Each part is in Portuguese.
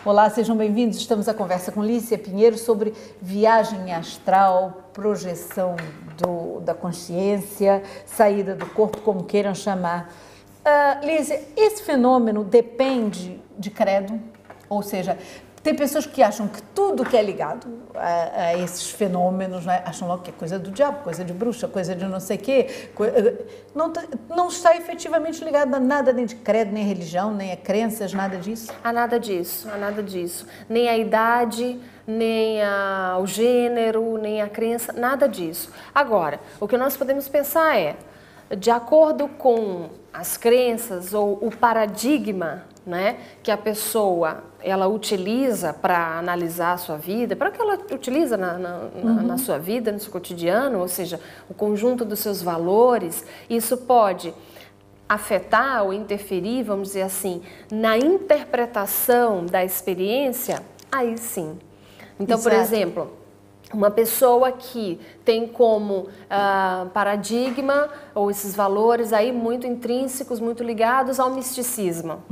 Olá, sejam bem-vindos. Estamos à conversa com Lícia Pinheiro sobre viagem astral, projeção da consciência, saída do corpo, como queiram chamar. Lícia, esse fenômeno depende de credo? Ou seja, tem pessoas que acham que tudo que é ligado a esses fenômenos, né, acham logo que é coisa do diabo, coisa de bruxa, coisa de não sei o quê. Não está efetivamente ligado a nada, nem de credo, nem religião, nem a crenças, nada disso? A nada disso, a nada disso. Nem a idade, nem o gênero, nem a crença, nada disso. Agora, o que nós podemos pensar é, de acordo com as crenças ou o paradigma, né, que a pessoa ela utiliza para analisar a sua vida, para que ela utiliza na sua vida, no seu cotidiano, ou seja, o conjunto dos seus valores, isso pode afetar ou interferir, vamos dizer assim, na interpretação da experiência, aí sim. Então, Exato. por exemplo, uma pessoa que tem como paradigma ou esses valores aí muito intrínsecos, muito ligados ao misticismo.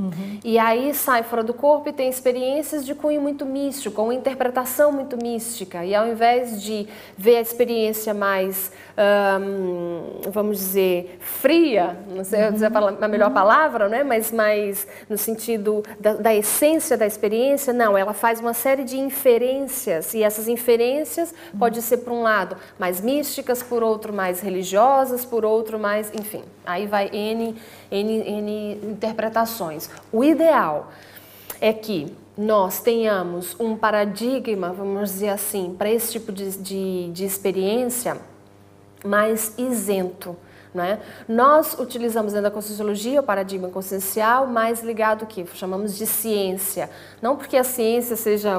E aí sai fora do corpo e tem experiências de cunho muito místico, uma interpretação muito mística. E ao invés de ver a experiência mais, vamos dizer, fria, não sei dizer a melhor palavra, né? Mas mais no sentido da essência da experiência, não, ela faz uma série de inferências e essas inferências pode ser por um lado mais místicas, por outro mais religiosas, por outro mais, enfim, aí vai N interpretações. O ideal é que nós tenhamos um paradigma, vamos dizer assim, para esse tipo de experiência mais isento. Né? Nós utilizamos dentro da Conscienciologia o paradigma consciencial mais ligado ao que chamamos de ciência. Não porque a ciência seja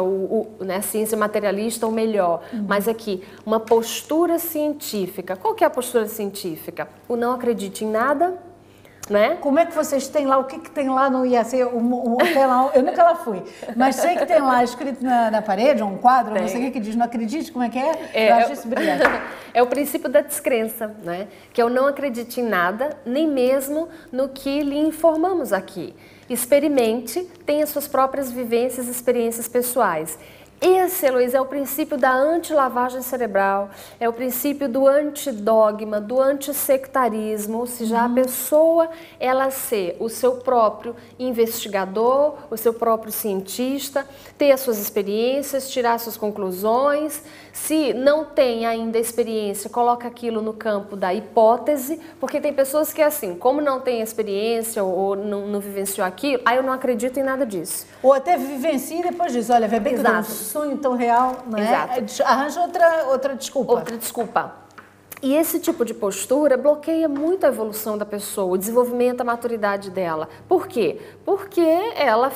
né, a ciência materialista ou melhor, mas aqui uma postura científica. Qual que é a postura científica? O não acredite em nada. Né? Como é que vocês têm lá, o que tem lá no IAC? Eu nunca lá fui, mas sei que tem lá escrito na parede, um quadro, não sei o que diz, não acredite, como é que é? Eu acho isso brilhante. É o princípio da descrença, né? Que é o não acredite em nada, nem mesmo no que lhe informamos aqui. Experimente, tenha suas próprias vivências e experiências pessoais. Esse, Heloísa, é o princípio da anti-lavagem cerebral, é o princípio do antidogma, do antissectarismo, ou seja, a pessoa, ela ser o seu próprio investigador, o seu próprio cientista, ter as suas experiências, tirar suas conclusões. Se não tem ainda experiência, coloca aquilo no campo da hipótese, porque tem pessoas que, assim, como não tem experiência ou não vivenciou aquilo, aí eu não acredito em nada disso. Ou até vivencia e depois diz, olha, vê bem que eu sonho tão real, não é? Exato. Arranja outra desculpa. Outra desculpa. E esse tipo de postura bloqueia muito a evolução da pessoa, o desenvolvimento, a maturidade dela. Por quê? Porque ela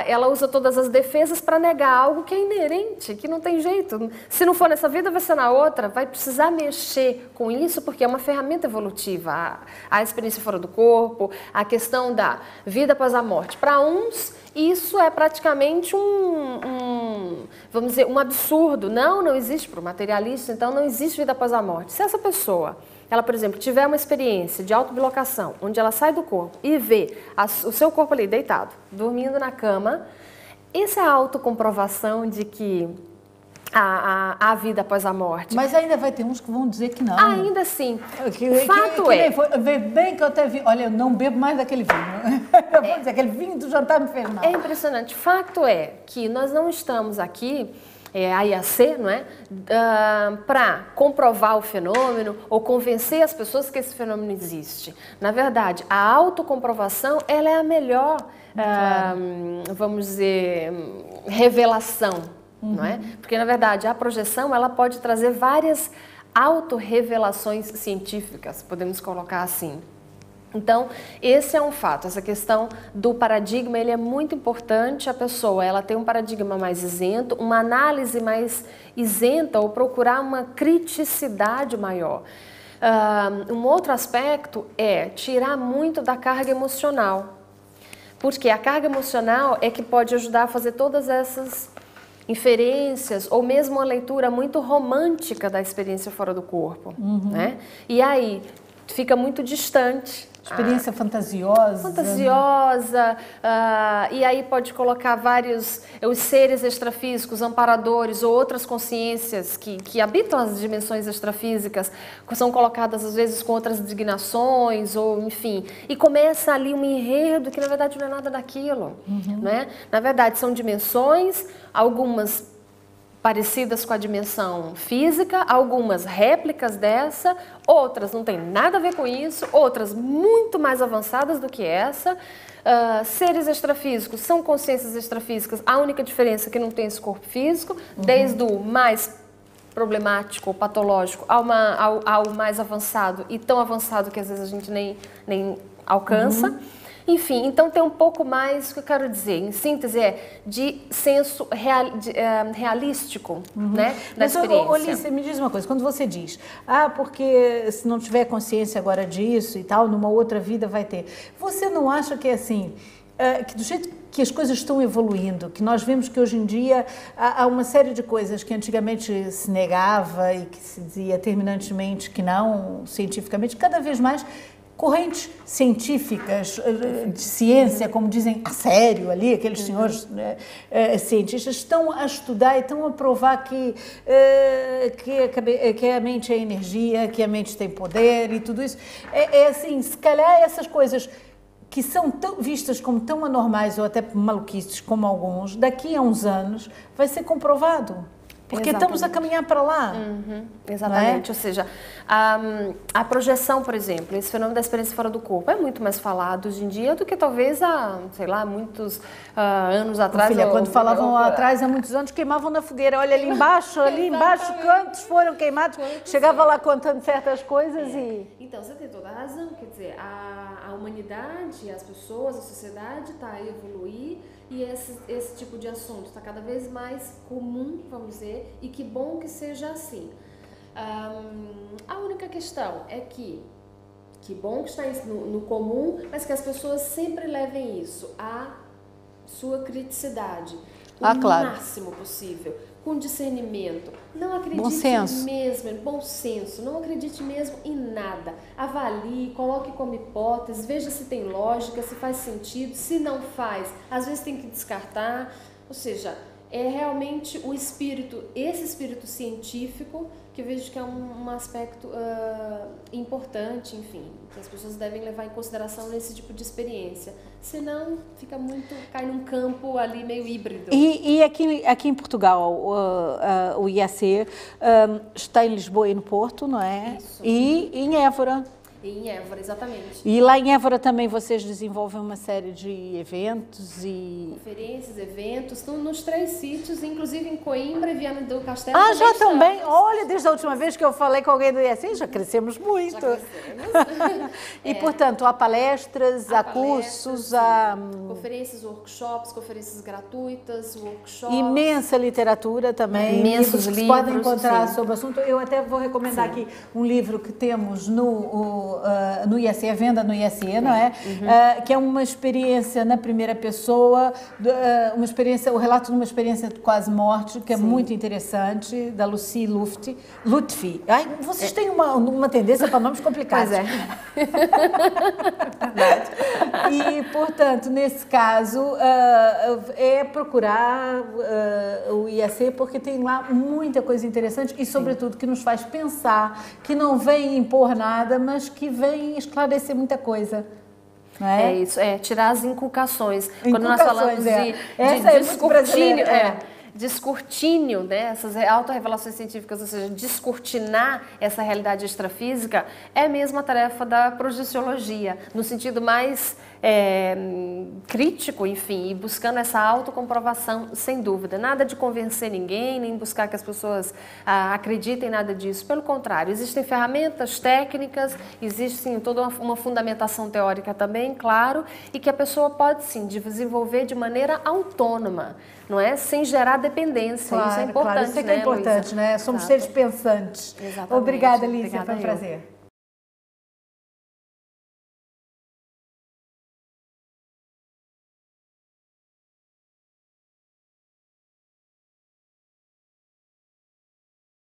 ela usa todas as defesas para negar algo que é inerente, que não tem jeito. Se não for nessa vida, vai ser na outra. Vai precisar mexer com isso, porque é uma ferramenta evolutiva. A experiência fora do corpo, a questão da vida após a morte. Para uns, isso é praticamente vamos dizer, um absurdo. Não existe para o materialista, então não existe vida após a morte. Se essa pessoa, ela, por exemplo, tiver uma experiência de autobilocação, onde ela sai do corpo e vê o seu corpo ali deitado, dormindo na cama, essa é a autocomprovação de que há vida após a morte. Mas ainda vai ter uns que vão dizer que não. Ainda assim. O fato é... Vê bem que eu até vi... Olha, eu não bebo mais daquele vinho. Eu vou dizer, aquele vinho do jantar me fez mal. É impressionante. Fato é que nós não estamos aqui, a IAC, não é? Para comprovar o fenômeno ou convencer as pessoas que esse fenômeno existe. Na verdade, a autocomprovação, ela é a melhor, vamos dizer, revelação. Não é? Porque, na verdade, a projeção ela pode trazer várias autorrevelações científicas, podemos colocar assim. Então, esse é um fato, essa questão do paradigma, ele é muito importante, a pessoa ela tem um paradigma mais isento, uma análise mais isenta ou procurar uma criticidade maior. Um outro aspecto é tirar muito da carga emocional, porque a carga emocional é que pode ajudar a fazer todas essas inferências ou mesmo uma leitura muito romântica da experiência fora do corpo, né? E aí fica muito distante Experiência fantasiosa. Fantasiosa, e aí pode colocar vários, os seres extrafísicos, amparadores ou outras consciências que habitam as dimensões extrafísicas, que são colocadas às vezes com outras designações, ou enfim, e começa ali um enredo que na verdade não é nada daquilo, né? Na verdade são dimensões, algumas parecidas com a dimensão física, algumas réplicas dessa, outras não tem nada a ver com isso, outras muito mais avançadas do que essa. Seres extrafísicos são consciências extrafísicas, a única diferença é que não tem esse corpo físico, desde o mais problemático ou patológico ao mais avançado, e tão avançado que às vezes a gente nem alcança. Enfim, então tem um pouco mais, o que eu quero dizer, em síntese, de senso realístico, né, da experiência. Lícia, me diz uma coisa, quando você diz, porque se não tiver consciência agora disso e tal, numa outra vida vai ter, você não acha que é assim, que do jeito que as coisas estão evoluindo, que nós vemos que hoje em dia há uma série de coisas que antigamente se negava e que se dizia terminantemente que não, cientificamente, cada vez mais correntes científicas de ciência, como dizem a sério ali, aqueles senhores cientistas, estão a estudar e estão a provar que a mente é energia, que a mente tem poder e tudo isso. É assim, se calhar essas coisas que são vistas como tão anormais ou até maluquices como alguns, daqui a uns anos vai ser comprovado. Porque estamos a caminhar para lá. Exatamente, ou seja, a projeção, por exemplo, esse fenômeno da experiência fora do corpo é muito mais falado hoje em dia do que talvez há, sei lá, muitos anos atrás. Filha, quando falavam lá atrás, há muitos anos, queimavam na fogueira. Olha ali embaixo, quantos foram queimados? Chegava lá contando certas coisas e... Então, você tem toda a razão, quer dizer, a humanidade, as pessoas, a sociedade está a evoluir, e esse tipo de assunto está cada vez mais comum, vamos dizer, e que bom que seja assim. A única questão é que bom que está no comum, mas que as pessoas sempre levem isso à sua criticidade, máximo possível, com discernimento. Não acredite bom senso, não acredite mesmo em nada. Avalie, coloque como hipótese, veja se tem lógica, se faz sentido, se não faz, às vezes tem que descartar. Ou seja, é realmente esse espírito científico que eu vejo que é um aspecto importante, enfim, que as pessoas devem levar em consideração nesse tipo de experiência. Senão, cai num campo ali meio híbrido. E aqui em Portugal, o IAC está em Lisboa e no Porto, não é? Isso. E em Évora. Em Évora, exatamente. E lá em Évora também vocês desenvolvem uma série de eventos e... Conferências, eventos, estão nos 3 sítios, inclusive em Coimbra e Viana do Castelo. Já também? Olha, desde a última vez que eu falei com alguém do IAC, já crescemos muito. Já crescemos. E, portanto, há palestras, há cursos, há... Conferências, workshops, conferências gratuitas, workshops. Imensa literatura também. Imensos livros. Que se podem encontrar sobre o assunto. Eu até vou recomendar aqui um livro que temos no IAC, a venda no IAC, não é? Que é uma experiência na primeira pessoa, o relato de uma experiência de quase morte, que é muito interessante, da Lucy Lutfi. Vocês têm uma tendência para nomes complicados. Pois é. Verdade. E, portanto, nesse caso, é procurar o IAC, porque tem lá muita coisa interessante e, sobretudo, que nos faz pensar, que não vem impor nada, mas que vem esclarecer muita coisa. Não é? É isso, tirar as inculcações. Quando nós falamos de descortínio, descortínio, né, essas autorrevelações científicas, ou seja, descortinar essa realidade extrafísica, é a mesma tarefa da projeciologia, no sentido mais crítico, enfim, e buscando essa autocomprovação, sem dúvida. Nada de convencer ninguém, nem buscar que as pessoas acreditem em nada disso. Pelo contrário, existem ferramentas técnicas, existe sim, toda uma fundamentação teórica também, claro, e que a pessoa pode sim desenvolver de maneira autônoma, não é? Sem gerar dependência. Claro, isso é importante, claro. Isso é que é importante, né? Somos seres pensantes. Exatamente. Obrigada, Lícia, Obrigada foi um prazer.